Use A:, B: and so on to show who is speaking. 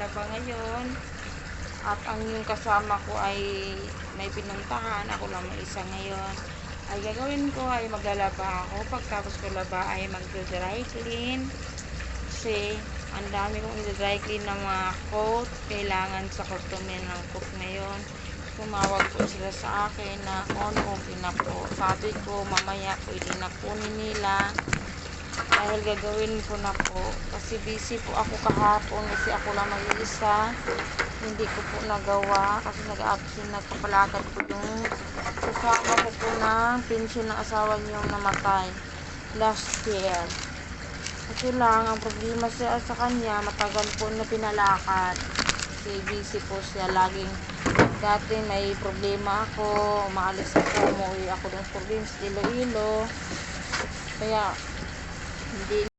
A: maglalaba ngayon. At ang yung kasama ko ay may pinuntahan. Ako lang may isa ngayon. Ay gagawin ko ay maglalaba ako. Pagtapos ko laba ay mag-dry clean. Kasi ang dami kong i-dry clean na mga coat. Kailangan sa customer ng coat ngayon. Tumawag po sila sa akin na okay na po. Sabi ko mamaya pwede na kunin nila. Dahil gagawin ko na po. Kasi busy po ako kahapon. Kasi ako lang mag-iisa. Hindi ko po nagawa. Kasi nag-absent, nagpapalakad po yung kasama ko po na pension ng asawa niyong namatay last year. Kasi lang, ang problema siya sa kanya, matagal po na pinalakad. Kasi busy po siya. Laging dati may problema ako. Umaalis ako. Umuwi ako ng province, Iloilo. Kaya hindi